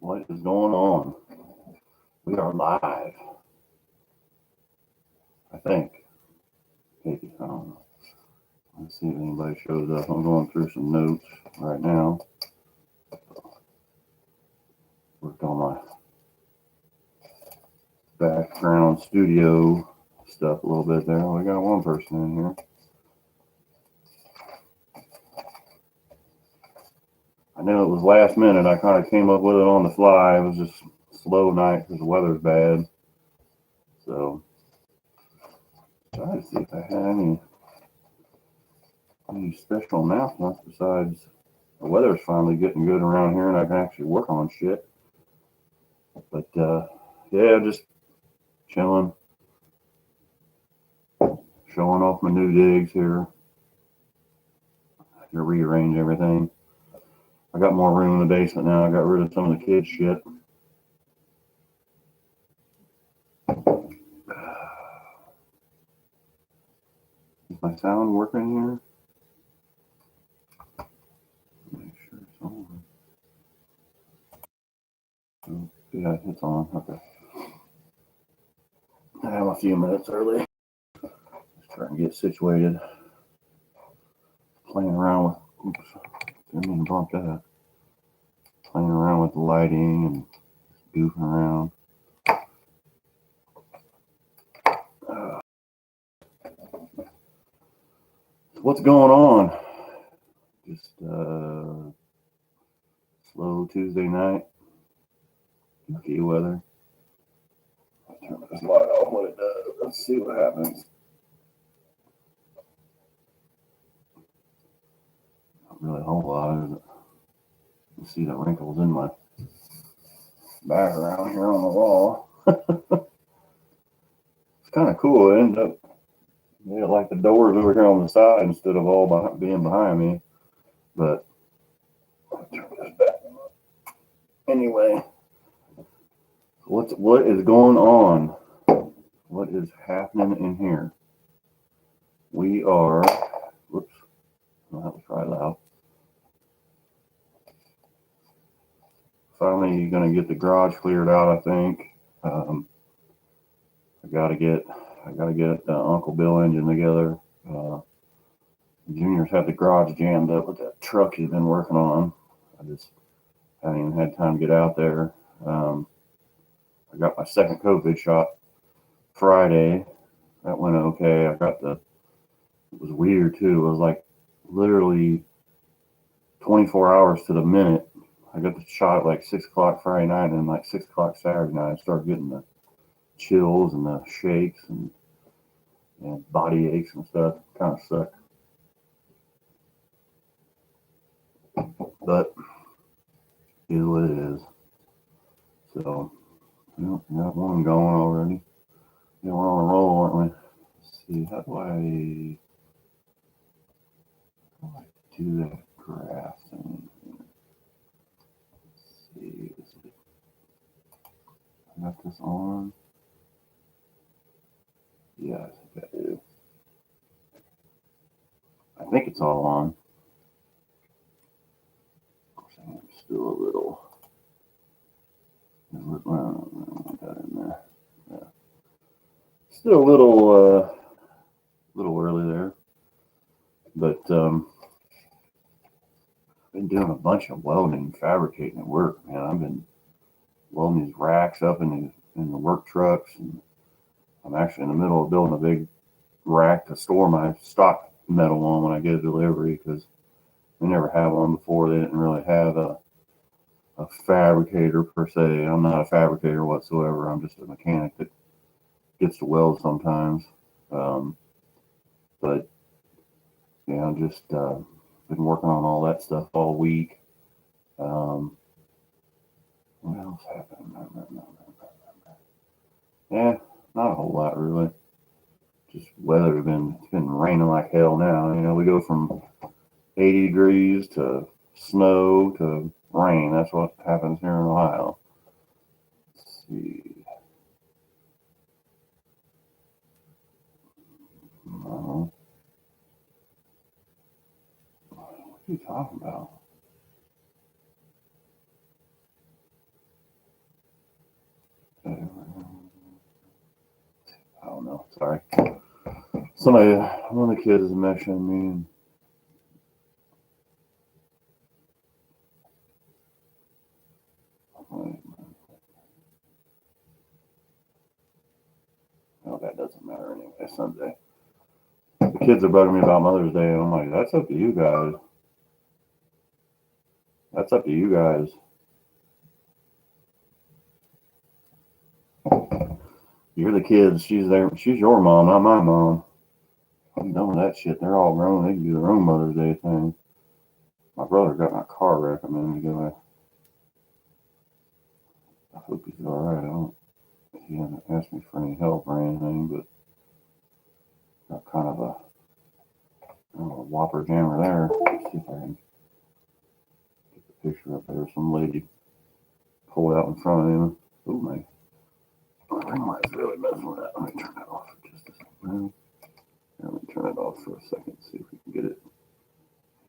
What is going on? We are live, I think. Maybe, I don't know. Let's see if anybody shows up. I'm going through some notes right now. Worked on my background studio stuff a little bit there. We got one person in here. I know it was last minute. I kind of came up with it on the fly. It was just a slow night because the weather's bad. So, try to see if I had any special announcements besides the weather's finally getting good around here and I can actually work on shit. But yeah, just chilling, showing off my new digs here. I can rearrange everything. I got more room in the basement now. I got rid of some of the kids' shit. Is my sound working here? Make sure it's on. Oh, yeah, it's on. Okay. I am a few minutes early. Just trying to get situated. Playing around with. Oops. Didn't mean to bump that. Playing around with the lighting and goofing around. What's going on? Just slow Tuesday night. Lucky weather. I'll turn this light off what it does. Let's see what happens. Not really a whole lot, is it? You see the wrinkles in my background here on the wall. It's kind of cool. It ended up, yeah, like the doors over here on the side instead of all being behind me. But I'll turn this back up. Anyway, what is going on? What is happening in here? We are. Whoops, well, that was probably loud. Finally, gonna get the garage cleared out. I think. I gotta get Uncle Bill engine together. Junior's had the garage jammed up with that truck he's been working on. I just haven't even had time to get out there. I got my second COVID shot Friday. That went okay. It was weird too. It was like literally 24 hours to the minute. I got the shot at like 6 o'clock Friday night, and like 6 o'clock Saturday night, I started getting the chills and the shakes and body aches and stuff. Kind of sucked. But it is what it is. So, we got one going already. Yeah, we're on a roll, aren't we? Let's see, how do I do that graph thing? Let's see, I got this on. Yeah, I think I do. I think it's all on. Of course, I'm still a little. Got in there. Yeah. Still a little early there, but been doing a bunch of welding, fabricating at work. Man, I've been welding these racks up in the work trucks, and I'm actually in the middle of building a big rack to store my stock metal on when I get a delivery because we never had one before. They didn't really have a fabricator per se. I'm not a fabricator whatsoever. I'm just a mechanic that gets to weld sometimes. But yeah, I'm just been working on all that stuff all week. What else happened? Yeah, not a whole lot really. Just weather it's been raining like hell now. We go from 80 degrees to snow to rain. That's what happens here in Ohio. Let's see. What are you talking about? Sorry. One of the kids is mentioning me. And oh, that doesn't matter anyway. Sunday. The kids are bugging me about Mother's Day, and I'm like, that's up to you guys. That's up to you guys. You're the kids. She's there. She's your mom, not my mom. I'm done with that shit. They're all grown. They can do their own Mother's Day thing. My brother got my car wreck a minute ago. I hope he's all right. He hasn't asked me for any help or anything, but got kind of a whopper jammer there. Let's see if I can get the picture up there. Some lady pulled out in front of him. Oh my ring light's really messing with that. Let me turn that off for just a second. Let me turn it off for a second, see if we can get it.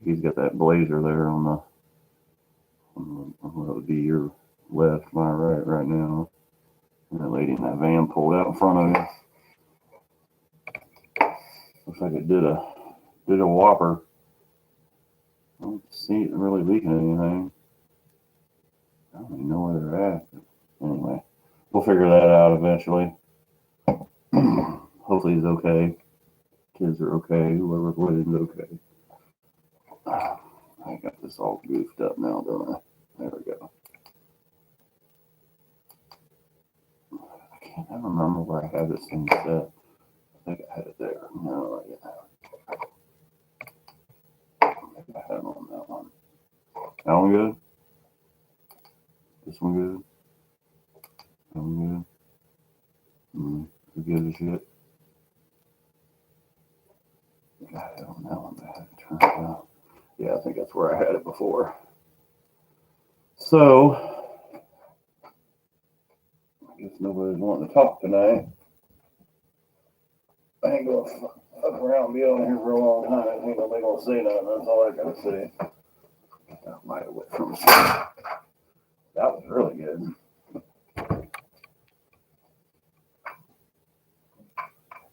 He's got that blazer there on what would be your left, my right now. And that lady in that van pulled out in front of him. Looks like it did a whopper. I don't see it really leaking anything. I don't even know where they're at. But anyway, we'll figure that out eventually. Hopefully he's okay. Kids are okay. Whoever's with him's okay. I got this all goofed up now, don't I? There we go. I can't ever remember where I had this thing set. I think I had it there. No, I didn't have it. Maybe I had it on that one. That one good? This one good? That one good? Who gives a shit? Got it on that one. I had to turn it out. Yeah, I think that's where I had it before. So, I guess nobody's wanting to talk tonight. I ain't gonna fuck around and be on here for a long time. I ain't nobody gonna say nothing. That's all I gotta say. That might have went from that was really good.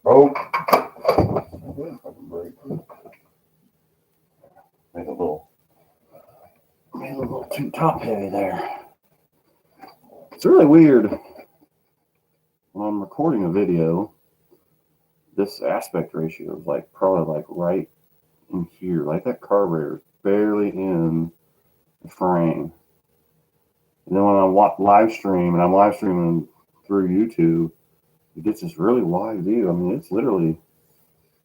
Broke. Made a little too top heavy there. It's really weird. When I'm recording a video, this aspect ratio is probably right in here. Like that carburetor is barely in the frame. And then when I live stream, and I'm live streaming through YouTube, it gets this really wide view. I mean, it's literally,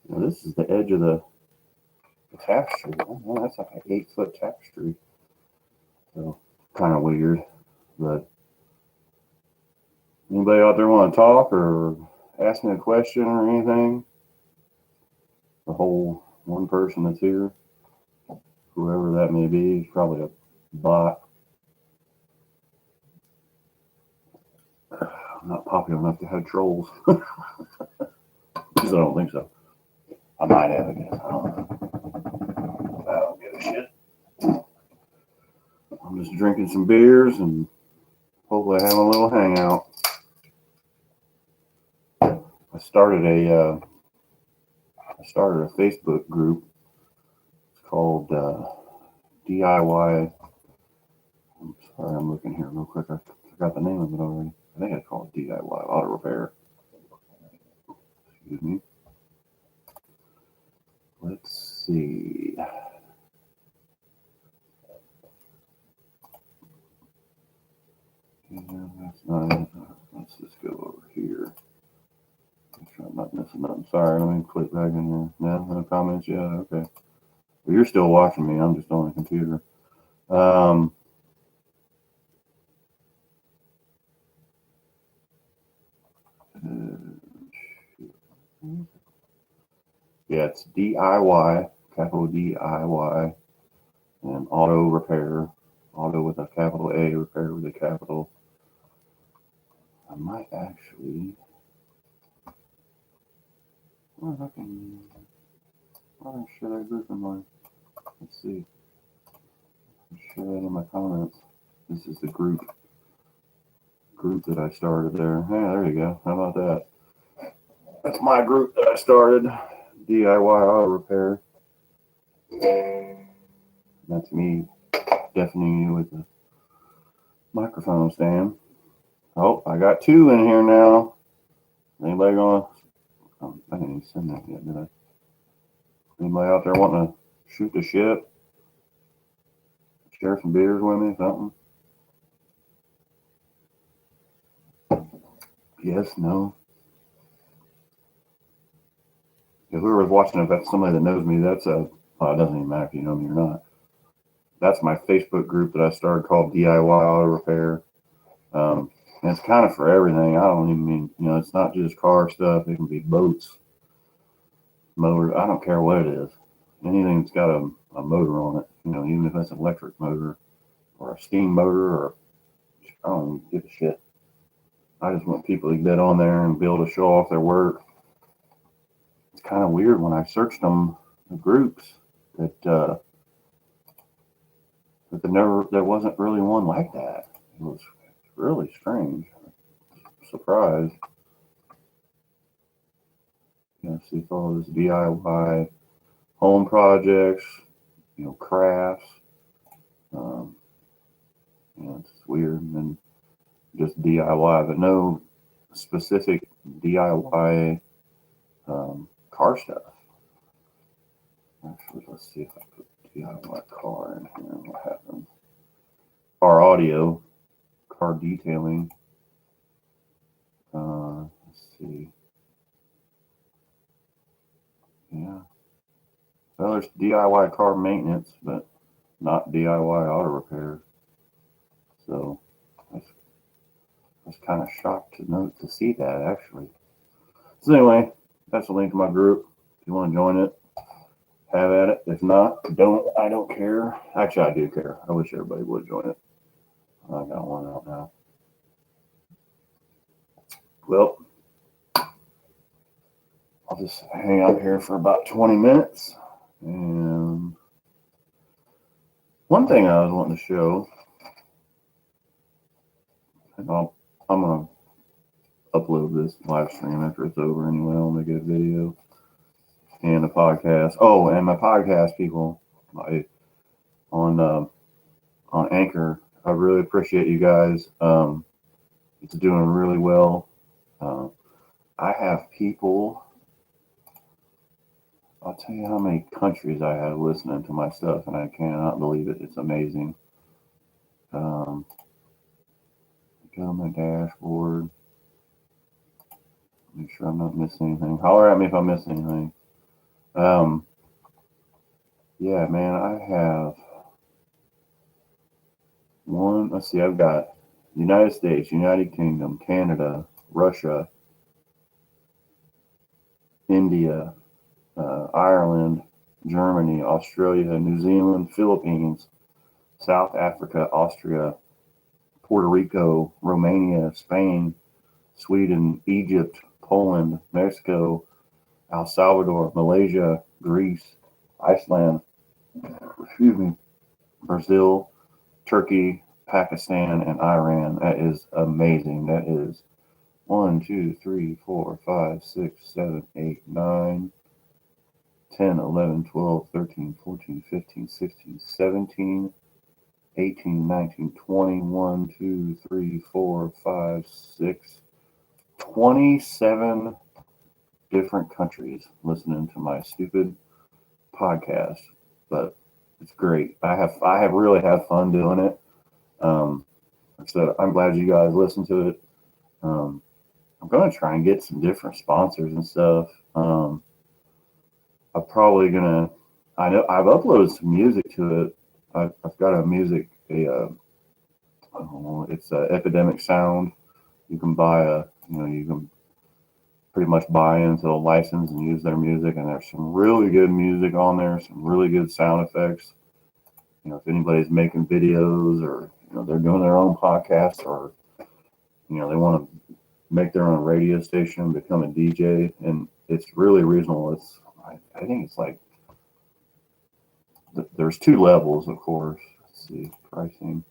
this is the edge of the tapestry. Oh, that's like an 8-foot tapestry. So, kind of weird. But anybody out there want to talk or ask me a question or anything? The whole one person that's here, whoever that may be, is probably a bot. I'm not popular enough to have trolls. At least I don't think so. I might have again. I don't know. I don't give a shit. I'm just drinking some beers and hopefully having a little hangout. I started a Facebook group. It's called DIY. I'm sorry, I'm looking here real quick. I forgot the name of it already. I think I call it DIY Auto Repair. Excuse me. Let's see. Yeah, that's not it. Let's just go over here. Make sure I'm not missing nothing. Sorry, let me click back in here. No comments yet? Okay. Well, you're still watching me. I'm just on the computer. Yeah, it's DIY, capital DIY, and auto repair. Auto with a capital A, repair with a capital. I might actually. Where I can share that group in my. Let's see. Share that in my comments. This is the group that I started there. Yeah, there you go. How about that? That's my group that I started, DIY Auto Repair. That's me deafening you with the microphone stand. Oh, I got 2 in here now. Anybody gonna? I didn't even send that yet, did I? Anybody out there wanting to shoot the shit? Share some beers with me, something? Yes, no. If whoever's watching, if that's somebody that knows me, that's a. Well, it doesn't even matter if you know me or not. That's my Facebook group that I started called DIY Auto Repair. And it's kind of for everything. I don't even mean, it's not just car stuff. It can be boats, motors. I don't care what it is. Anything that's got a motor on it, even if it's an electric motor or a steam motor, or I don't even give a shit. I just want people to get on there and be able to show off their work. It's kind of weird when I searched them, the groups, that there wasn't really one like that. It was really strange. Surprised. See all this DIY home projects, crafts. It's weird, and then just DIY, but no specific DIY car stuff. Actually, let's see if I put DIY car in here. What happens? Car audio, car detailing. Let's see. Yeah. Well, there's DIY car maintenance, but not DIY auto repair. So I was kind of shocked to see that, actually. So anyway, that's a link to my group. If you want to join it, have at it. If not, don't. I don't care. Actually, I do care. I wish everybody would join it. I got one out now. Well, I'll just hang out here for about 20 minutes. And one thing I was wanting to show, and I'm going to upload this live stream after it's over anyway. I'll make a video and a podcast. Oh, and my podcast people on Anchor. I really appreciate you guys. It's doing really well. I have people. I'll tell you how many countries I have listening to my stuff, and I cannot believe it. It's amazing. Go on my dashboard. Make sure I'm not missing anything. Holler at me if I miss anything. Yeah, man, I have one. Let's see, I've got United States, United Kingdom, Canada, Russia, India, Ireland, Germany, Australia, New Zealand, Philippines, South Africa, Austria, Puerto Rico, Romania, Spain, Sweden, Egypt, Poland, Mexico, El Salvador, Malaysia, Greece, Iceland, Brazil, Turkey, Pakistan, and Iran. That is amazing. That is 1, 2, 3, 4, 5, 6, 7, 8, 9, 10, 11, 12, 13, 14, 15, 16, 17, 18, 19, 20, 1, 2, 3, 4, 5, 6, 27 different countries listening to my stupid podcast. But it's great. I have really had fun doing it. Like I said, I'm glad you guys listen to it. I'm going to try and get some different sponsors and stuff. I'm probably going to, I know I've uploaded some music to it. I've got a music, it's Epidemic Sound. You can buy you can pretty much buy into a license and use their music. And there's some really good music on there, some really good sound effects. If anybody's making videos or, they're doing their own podcast, or, they want to make their own radio station, become a DJ, and it's really reasonable. I think it's like, there's 2 levels, of course. Let's see, pricing.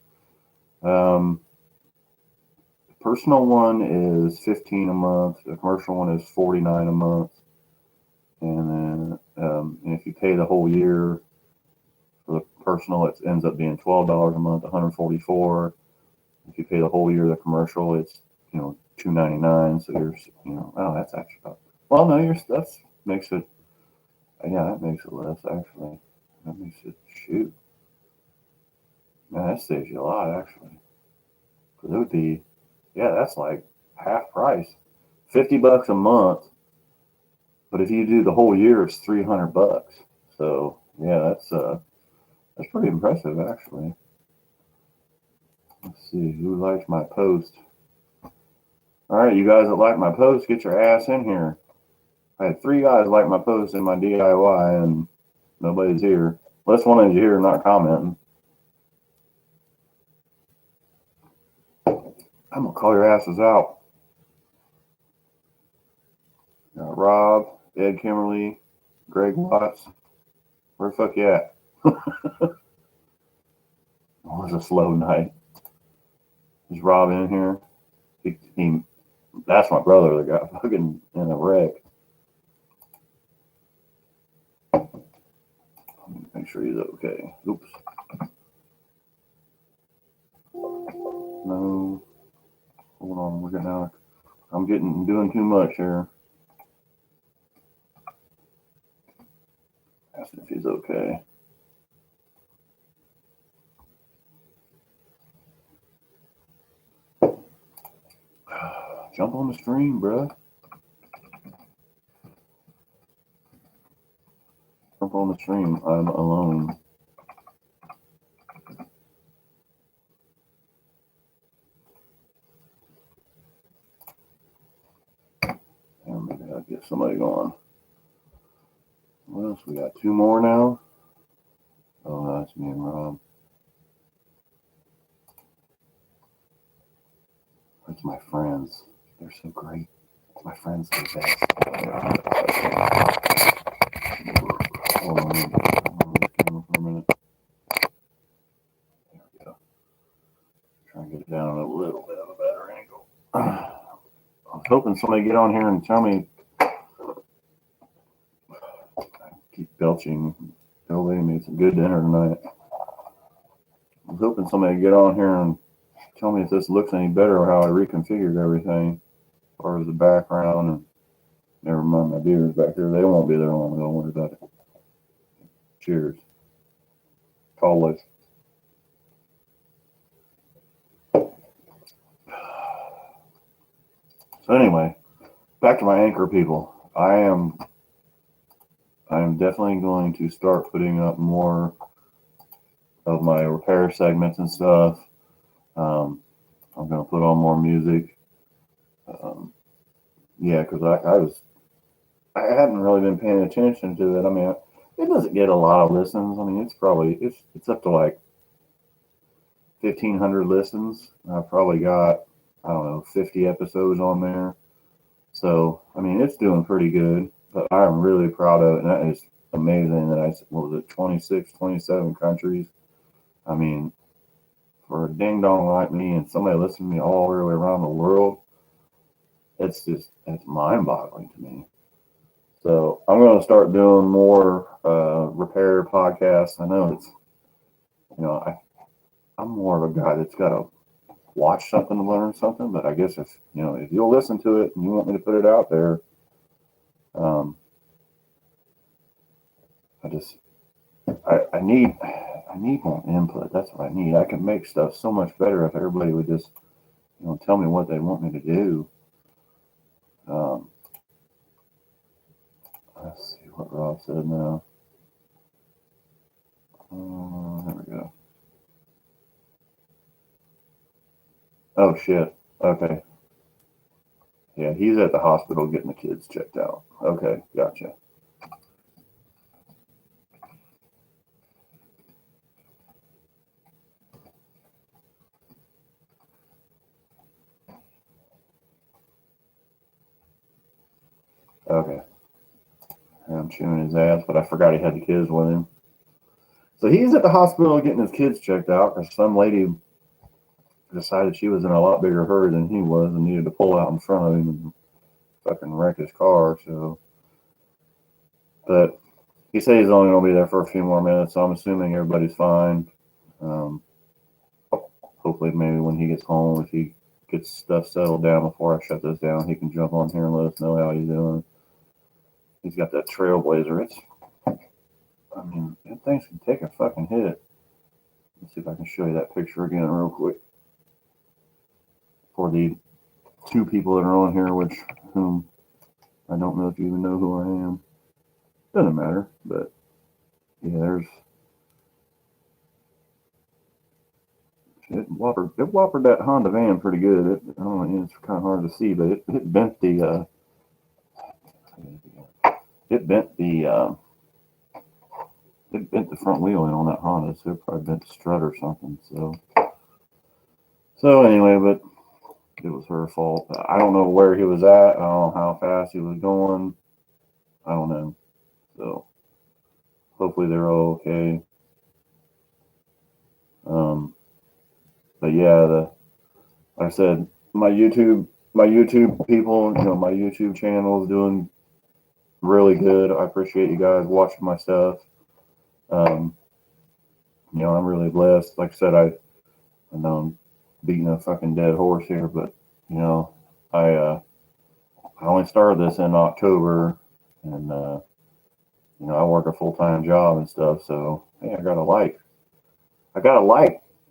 personal one is $15 a month. The commercial one is $49 a month. And then if you pay the whole year for the personal, it ends up being $12 a month, $144. If you pay the whole year the commercial, it's $299. So you're that's actually well, no, your stuff makes it. Yeah, that makes it less actually. That makes it shoot. Man, that saves you a lot actually. Because it would be, that's like half price, $50 a month. But if you do the whole year, it's $300. So yeah, that's pretty impressive actually. Let's see who likes my post. All right, you guys that like my post, get your ass in here. I had 3 guys like my post in my DIY, and nobody's here. Unless one of you here not commenting. I'm gonna call your asses out. Rob, Ed Kimberly, Greg Watts. Where the fuck you at? It was a slow night. Is Rob in here? That's my brother that got fucking in a wreck. Make sure he's okay. Oops. No. Hold on. We're getting out. I'm doing too much here. Ask if he's okay. Jump on the stream, bruh. Jump on the stream. I'm alone. And maybe I'll get somebody going. What else? We got 2 more now. Oh, that's me and Rob. That's my friends. They're so great. My friends are the best. Hold on. For a minute. There we go. Try and get it down a little bit of a better angle. I was hoping somebody get on here and tell me. I keep belching. The old lady made some good dinner tonight. I was hoping somebody would get on here and tell me if this looks any better or how I reconfigured everything as far as the background. And never mind my deers back there. They won't be there long. Don't worry about it. Cheers. Tall life. So anyway, back to my anchor people. I am definitely going to start putting up more of my repair segments and stuff. I'm going to put on more music. Because I hadn't really been paying attention to it. I mean, it doesn't get a lot of listens. I mean, it's up to like 1,500 listens. I've probably got, I don't know, 50 episodes on there. So, I mean, it's doing pretty good, but I'm really proud of it. And that is amazing that 26, 27 countries. I mean, for a ding dong like me and somebody listening to me all the way around the world, it's mind boggling to me. So I'm going to start doing more repair podcasts. I know I'm more of a guy that's got to watch something to learn something, but I guess if you'll listen to it and you want me to put it out there, I need more input. That's what I need. I can make stuff so much better if everybody would just tell me what they want me to do. Let's see what Rob said now. There we go. Oh shit. Okay. Yeah, he's at the hospital getting the kids checked out. Okay, gotcha. Okay. I'm chewing his ass, but I forgot he had the kids with him. So he's at the hospital getting his kids checked out because some lady decided she was in a lot bigger hurry than he was and needed to pull out in front of him and fucking wreck his car. So, but he said he's only going to be there for a few more minutes, so I'm assuming everybody's fine. Hopefully, maybe when he gets home, if he gets stuff settled down before I shut this down, he can jump on here and let us know how he's doing. He's got that Trailblazer. I mean, that thing can take a fucking hit. Let's see if I can show you that picture again real quick. For the two people that are on here, whom I don't know if you even know who I am. Doesn't matter, but yeah, it whoppered that Honda van pretty good. I don't know, it's kind of hard to see, but it bent the front wheel in on that Honda, so it probably bent the strut or something. So anyway, but it was her fault. I don't know where he was at. I don't know how fast he was going. I don't know. So hopefully they're all okay. But yeah, like I said, my YouTube people, my YouTube channel is doing really good. I appreciate you guys watching my stuff. I'm really blessed. Like I said, I know I'm beating a fucking dead horse here, but I only started this in October, and I work a full-time job and stuff. So hey, I got a like.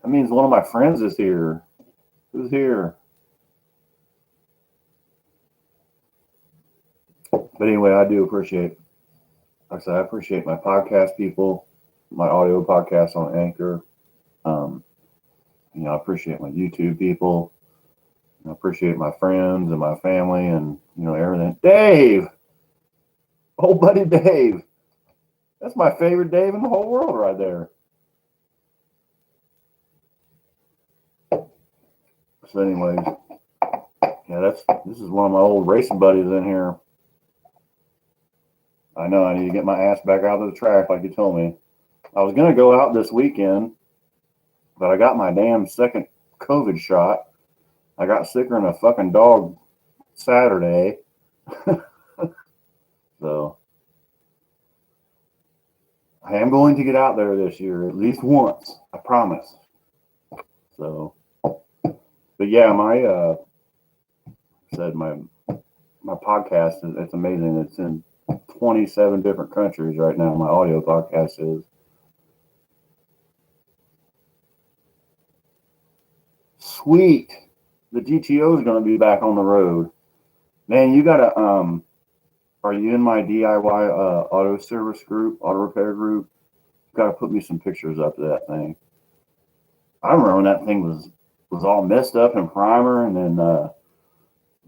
That means one of my friends is here. Who's here? But anyway, I do appreciate. Like I said, I appreciate my podcast people, my audio podcast on Anchor. I appreciate my YouTube people. I appreciate my friends and my family and everything. Dave, old buddy Dave. That's my favorite Dave in the whole world right there. So anyways, yeah, this is one of my old racing buddies in here. I know I need to get my ass back out to the track like you told me. I was gonna go out this weekend, but I got my damn second COVID shot. I got sicker than a fucking dog Saturday. So I am going to get out there this year at least once. I promise. So, but yeah, my podcast it's amazing. It's in 27 different countries right now. My audio podcast is. Sweet. The GTO is going to be back on the road. Man, you got to are you in my DIY auto service group, auto repair group? You got to put me some pictures up to that thing. I remember when that thing was all messed up in primer, and then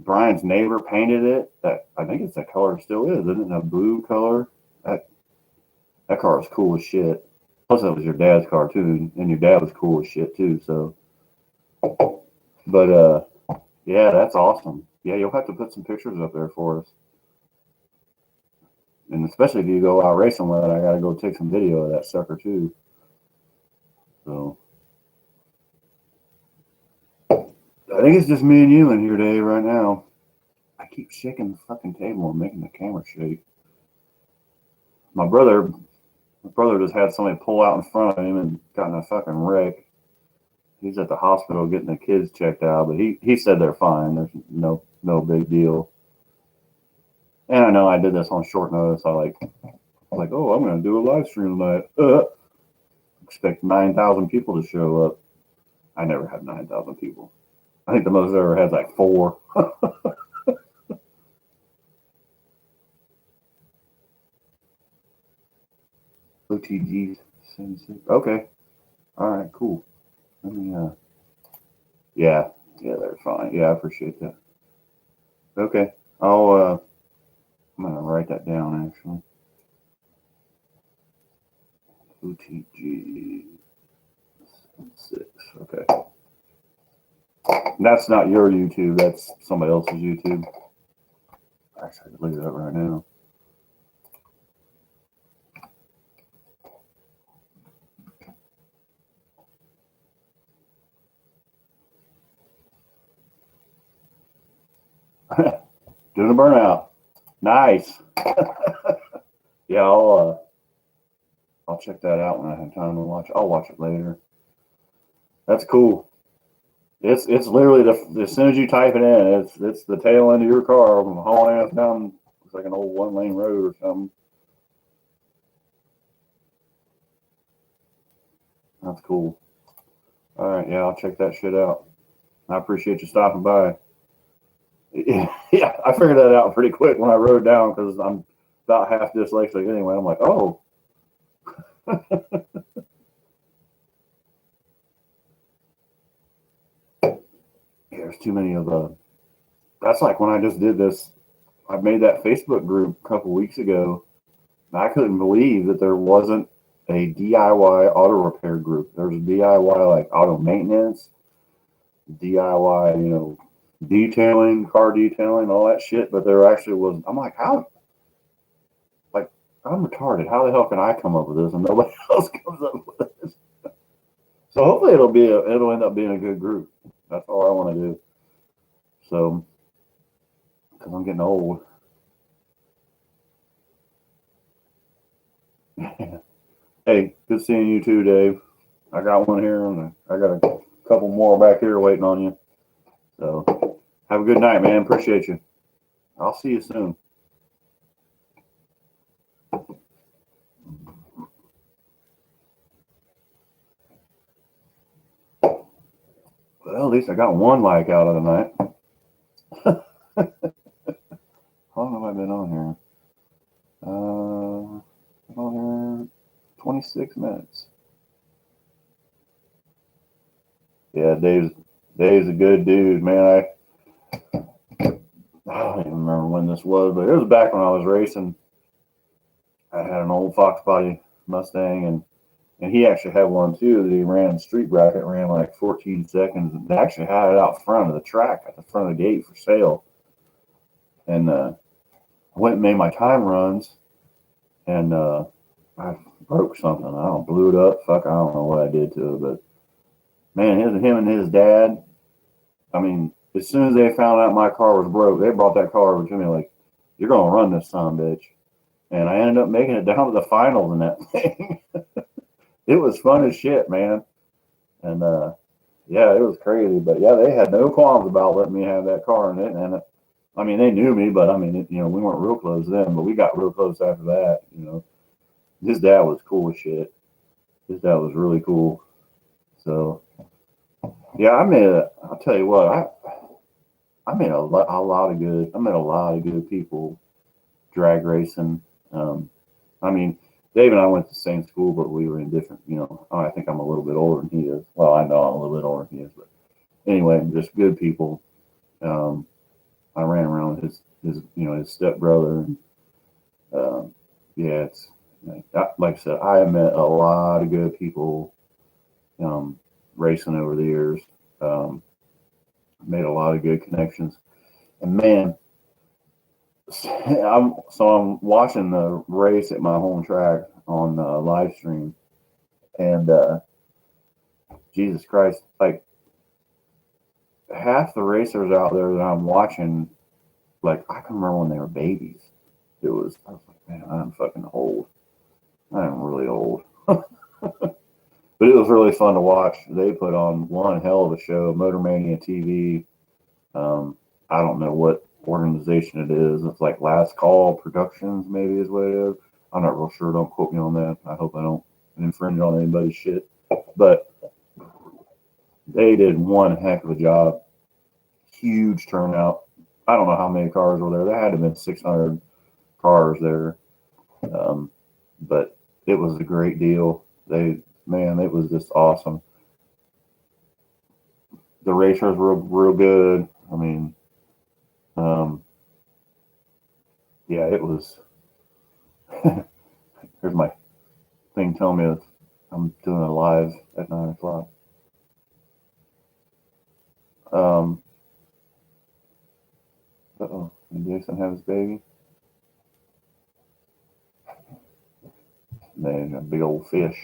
Brian's neighbor painted it. That I think it's that color, it still is, isn't it? That blue color. That car was cool as shit. Plus, that was your dad's car too, and your dad was cool as shit too. So, but yeah, that's awesome. Yeah, you'll have to put some pictures up there for us. And especially if you go out racing with it, I got to go take some video of that sucker too. So I think it's just me and you in here, Dave, right now. I keep shaking the fucking table and making the camera shake. My brother just had somebody pull out in front of him and got in a fucking wreck. He's at the hospital getting the kids checked out, but he said they're fine. There's no big deal. And I know I did this on short notice. I like, oh, I'm going to do a live stream tonight. Expect 9,000 people to show up. I never had 9,000 people. I think the most I ever had like 4. OTG 76. Okay. All right, cool. Let me, yeah, they're fine. Yeah, I appreciate that. Okay. I'm going to write that down actually. OTG 6. Okay. That's not your YouTube. That's somebody else's YouTube. Actually, I can look it up right now. Doing a burnout. Nice. Yeah, I'll check that out when I have time to watch. I'll watch it later. That's cool. It's literally as soon as you type it in, it's the tail end of your car hauling ass down. It's like an old 1-lane road or something. That's cool. All right, yeah, I'll check that shit out. I appreciate you stopping by. Yeah, I figured that out pretty quick when I wrote down because I'm about half dyslexic anyway. I'm like, oh. There's too many of the. That's like when I just did this. I made that Facebook group a couple weeks ago. And I couldn't believe that there wasn't a DIY auto repair group. There's a DIY like auto maintenance, DIY, detailing, car detailing, all that shit. But there actually was. I'm like, how? Like, I'm retarded. How the hell can I come up with this and nobody else comes up with this? So hopefully it'll end up being a good group. That's all I want to do. So, because I'm getting old. Hey, good seeing you too, Dave. I got one here, and I got a couple more back here waiting on you. So, have a good night, man. Appreciate you. I'll see you soon. Well, at least I got one like out of the night. How long have I been on here? Been on here 26 minutes. Yeah, Dave's a good dude, man. I don't even remember when this was, but it was back when I was racing. I had an old Fox body Mustang, and he actually had one too that he ran street bracket, ran like 14 seconds, and they actually had it out front of the track at the front of the gate for sale. And I went and made my time runs, and I broke something. I don't blew it up. Fuck, I don't know what I did to it, but man, him and his dad. I mean, as soon as they found out my car was broke, they brought that car over to me like, "You're gonna run this son, bitch." And I ended up making it down to the finals in that thing. It was fun as shit, man. And yeah, it was crazy. But yeah, they had no qualms about letting me have that car. And I mean, they knew me, but I mean, we weren't real close then, but we got real close after that. His dad was cool as shit. His dad was really cool. So yeah, I'll tell you what, I met a lot of good. I met a lot of good people drag racing. I mean, Dave and I went to the same school, but we were in different. I think I'm a little bit older than he is. Well, I know I'm a little bit older than he is, but anyway, just good people. I ran around with his stepbrother, and yeah, it's like I said, I met a lot of good people racing over the years. Made a lot of good connections, and man, I'm watching the race at my home track on live stream, and Jesus Christ, like half the racers out there that I'm watching, like I can remember when they were babies. I was like, man, I'm fucking old. I'm really old. But it was really fun to watch. They put on one hell of a show, Motor Mania TV. I don't know what organization it is. It's like Last Call Productions, maybe is what it is. I'm not real sure. Don't quote me on that. I hope I don't infringe on anybody's shit. But they did one heck of a job. Huge turnout. I don't know how many cars were there. There had to have been 600 cars there. But it was a great deal. It was just awesome. The racers were real good. I mean, yeah, it was. Here's my thing telling me that I'm doing it live at 9:00. Did Jason have his baby? Man, a big old fish.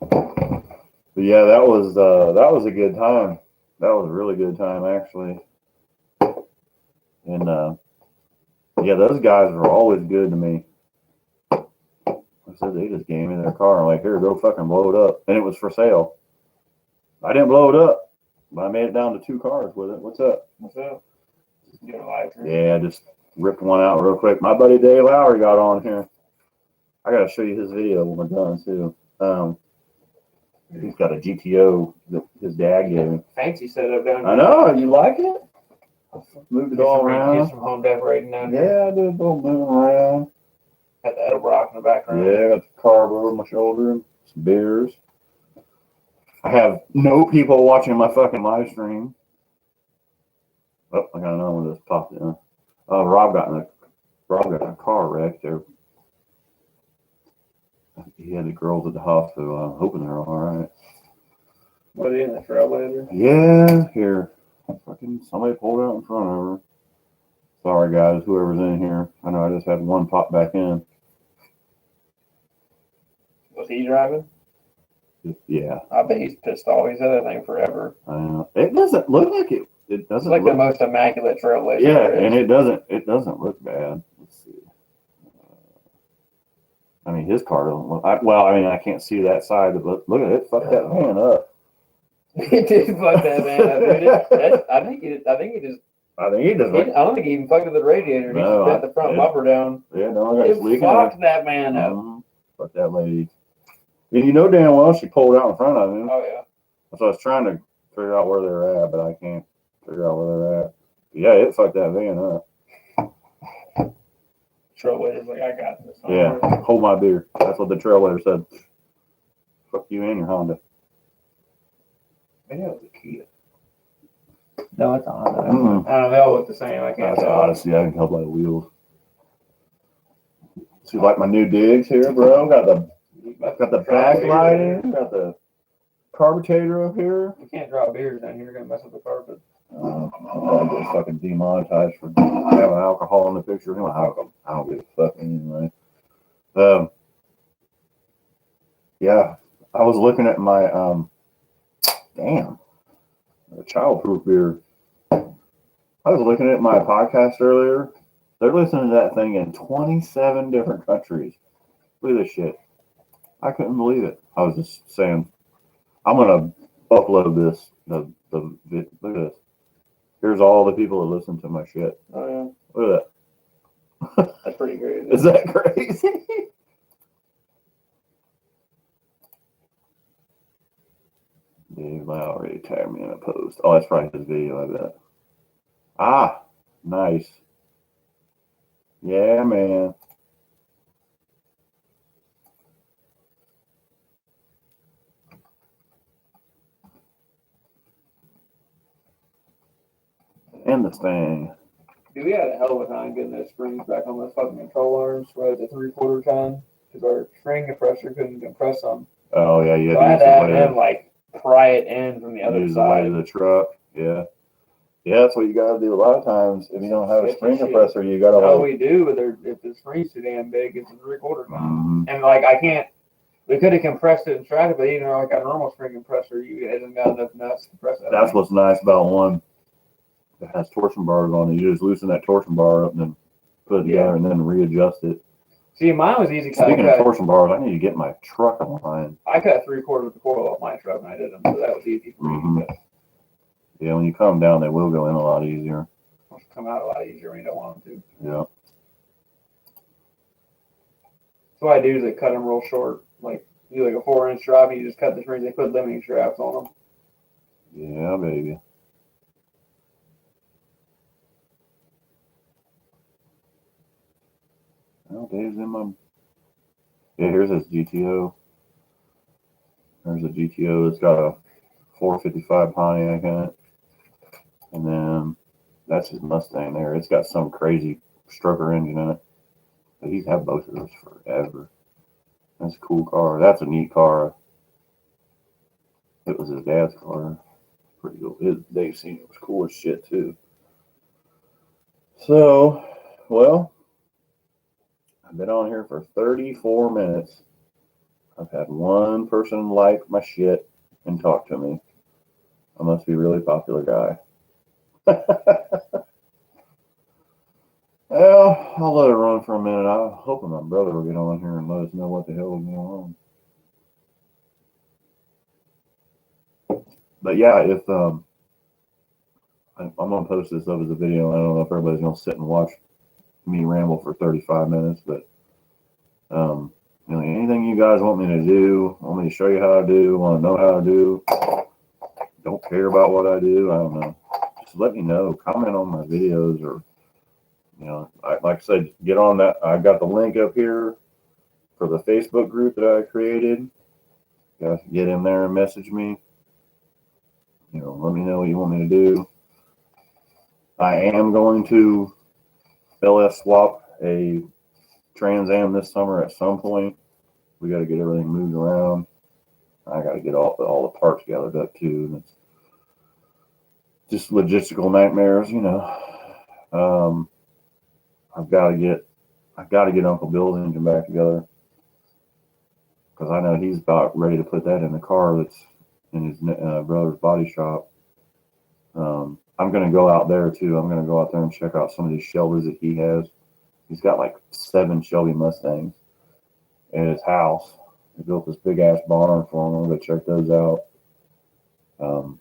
But yeah, that was a good time. That was a really good time, actually. And yeah, those guys were always good to me. I said they just gave me their car. I'm like, here, go fucking blow it up. And it was for sale. I didn't blow it up, but I made it down to 2 cars with it. What's up? What's up? Just get a life. Yeah, I just ripped one out real quick. My buddy Dave Lowry got on here. I gotta show you his video when we're done too. He's got a GTO that his dad gave him. Fancy setup down here. I know. You like it? Moved it all around. Get some home decorating down here. Yeah, I did a little moving around. Got the Edelbrock in the background. Yeah, I got the carb over my shoulder and some beers. I have no people watching my fucking live stream. Oh, I got another one just popped in. Rob got in a car wreck there. He had the girls at the hospital. I'm hoping they're all right. Was he in the Trailblazer? Yeah, here. Fucking somebody pulled out in front of her. Sorry, guys, whoever's in here. I know I just had one pop back in. Was he driving? Yeah. I bet he's pissed off. He's had that thing forever. I know. It doesn't look like it. It It's doesn't like look the most immaculate Trailblazer. Yeah, there is. and it doesn't look bad. Let's see. I mean, his car don't look. I mean, I can't see that side, but look at it. Fuck that van up. He did fuck that man up, dude. I think he just. I think he just. I don't think he even fucked with the radiator. He No, just bent the front bumper down. Yeah, no, I got It leaking. fucked that man up. Fuck that lady. And you know damn well she pulled out in front of him. Oh yeah. So I was trying to figure out where they're at, but I can't figure out where they're at. Yeah, it fucked that van up. Trailblazer's like, I got this. Yeah, hold my beer. That's what the Trailblazer said. Fuck you and your Honda. Maybe that was a Kia. No, it's a Honda. Mm. I don't know. They all look the same. I can't That's tell. honestly, I can tell by the wheels. So you like my new digs here, bro? Got the backlighting, got the carburetor up here. You can't drop beers down here. You're gonna mess up the carpet. I'm get fucking demonetized for having alcohol in the picture. You know, I don't give a fuck anyway. Yeah, I was looking at my childproof beer. I was looking at my podcast earlier. They're listening to that thing in 27 different countries. Look at this shit. I couldn't believe it. I was just saying, I'm gonna upload this. Look at this. Here's all the people that listen to my shit. Oh yeah. Look at that. That's pretty crazy. Is that crazy? Dave Lowry tagged me in a post. Oh, that's probably his video, I bet. Ah, nice. Yeah, man. And the thing. Dude, we had a hell of a time getting those springs back on those fucking control arms right at the 3/4 ton because our string compressor couldn't compress them. Oh, yeah, yeah. So I had to have him like pry it in from the other Use the weight side. of the truck. Yeah. Yeah, that's what you got to do a lot of times. If you don't have a spring compressor, you got to Oh, we do, but if the spring's too damn big, it's a 3/4 ton. Mhm. And like I can't. We could have compressed it in traffic, but even like a normal spring compressor, you hasn't got enough nuts to compress that. That's what's nice about one that has torsion bars on it. You just loosen that torsion bar up and then put it together and then readjust it. See, mine was easy. Speaking of torsion bars, I need to get my truck online. I cut 3/4 of the coil off my truck when I did them, so that was easy for me. But Yeah, when you cut them down, they will go in a lot easier. it'll come out a lot easier when you don't want them to. Yeah. So what I do is I cut them real short, like do like a 4-inch drop, and you just cut the springs. They put limiting straps on them. Yeah, baby. Oh, Dave's in my. Yeah, here's his GTO. There's a GTO. It's got a 455 Pontiac in it. And then that's his Mustang there. It's got some crazy stroker engine in it. But he's had both of those forever. That's a cool car. That's a neat car. It was his dad's car. Pretty cool. Dave seen it was cool as shit too. So, well, I've been on here for 34 minutes. I've had one person like my shit and talk to me. I must be a really popular guy. Well, I'll let it run for a minute. I'm hoping my brother will get on here and let us know what the hell is going on. But yeah, if I'm gonna post this up as a video. I don't know if everybody's gonna sit and watch me ramble for 35 minutes, but anything you guys want me to do, want me to show you how to do, want to know how to do, don't care about what I do, I don't know. Just let me know. Comment on my videos, or like I said, get on that. I got the link up here for the Facebook group that I created. You guys can get in there and message me. Let me know what you want me to do. I am going to LS swap a Trans Am this summer at some point. We got to get everything moved around. I got to get all the parts gathered up too. And it's just logistical nightmares, I've got to get Uncle Bill's engine back together, because I know he's about ready to put that in the car that's in his brother's body shop. I'm going to go out there too. I'm going to go out there and check out some of these Shelbys that he has. He's got like 7 Shelby Mustangs at his house. He built this big ass barn for him. I'm going to check those out. I'm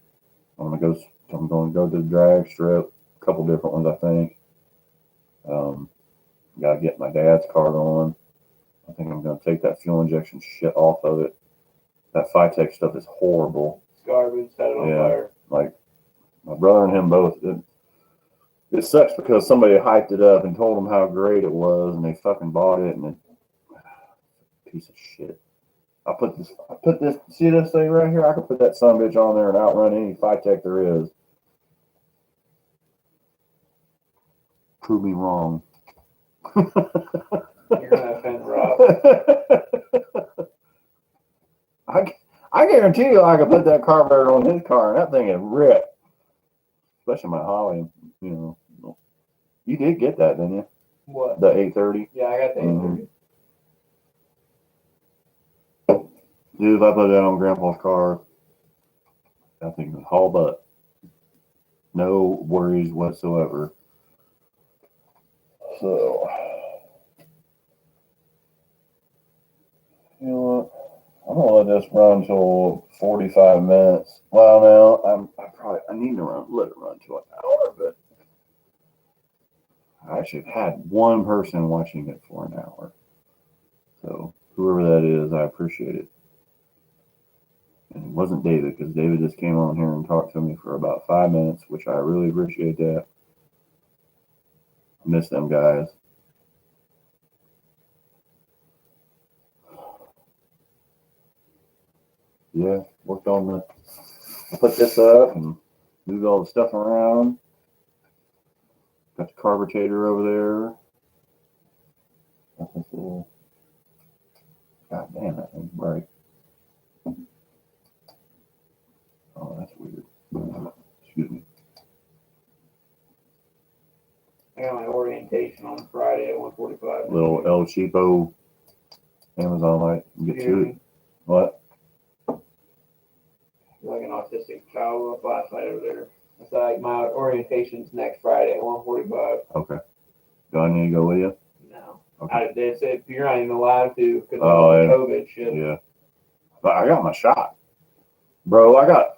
going to go to the drag strip. A couple different ones, I think. Got to get my dad's car going. I think I'm going to take that fuel injection shit off of it. That Phytech stuff is horrible. It's garbage. Set it on fire. Like my brother and him both. It sucks because somebody hyped it up and told them how great it was, and they fucking bought it, and it, piece of shit. I put this. See this thing right here? I could put that son of a bitch on there and outrun any Phytech there is. Prove me wrong. You're gonna offend Rob. I guarantee you I could put that carburetor on his car and that thing would rip. Especially my Holly, You did get that, didn't you? What? The 830? Yeah, I got the 830. Dude, if I put that on Grandpa's car, that thing was haul butt. No worries whatsoever. So, you know what? I'm gonna let this run till 45 minutes. Well, now I need to let it run to an hour, but I actually had one person watching it for an hour. So whoever that is, I appreciate it. And it wasn't David, because David just came on here and talked to me for about 5 minutes, which I really appreciate that. I miss them guys. Yeah, worked on put this up and moved all the stuff around. Got the carburetor over there. Got this little, god damn, that thing's bright. Oh, that's weird. Excuse me. I got my orientation on Friday at 1:45. Little El Cheapo Amazon light. Get to it. What? Like an autistic child with a flashlight over there. It's like my orientation's next Friday at 1:45. Okay. Do I need to go with you? No. Okay. They said you're not even allowed to because of yeah. the COVID shit. Yeah. But I got my shot. Bro, I got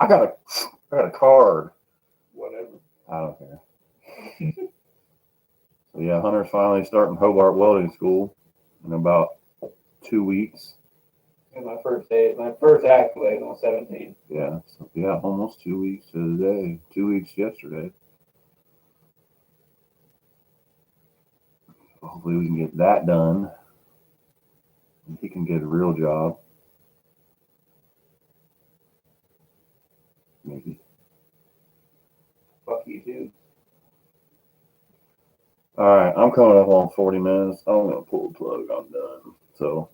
a card. Whatever. I don't care. So yeah, Hunter's finally starting Hobart Welding School in about 2 weeks. And my first actual day is on 17th. Yeah, so yeah, almost 2 weeks to the day. 2 weeks yesterday. Hopefully we can get that done. And he can get a real job. Maybe. Fuck you too. All right, I'm coming up on 40 minutes. I'm going to pull the plug. I'm done. So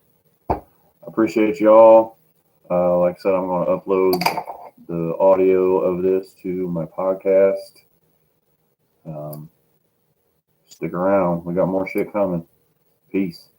I appreciate y'all. Like I said, I'm going to upload the audio of this to my podcast. Stick around. We got more shit coming. Peace.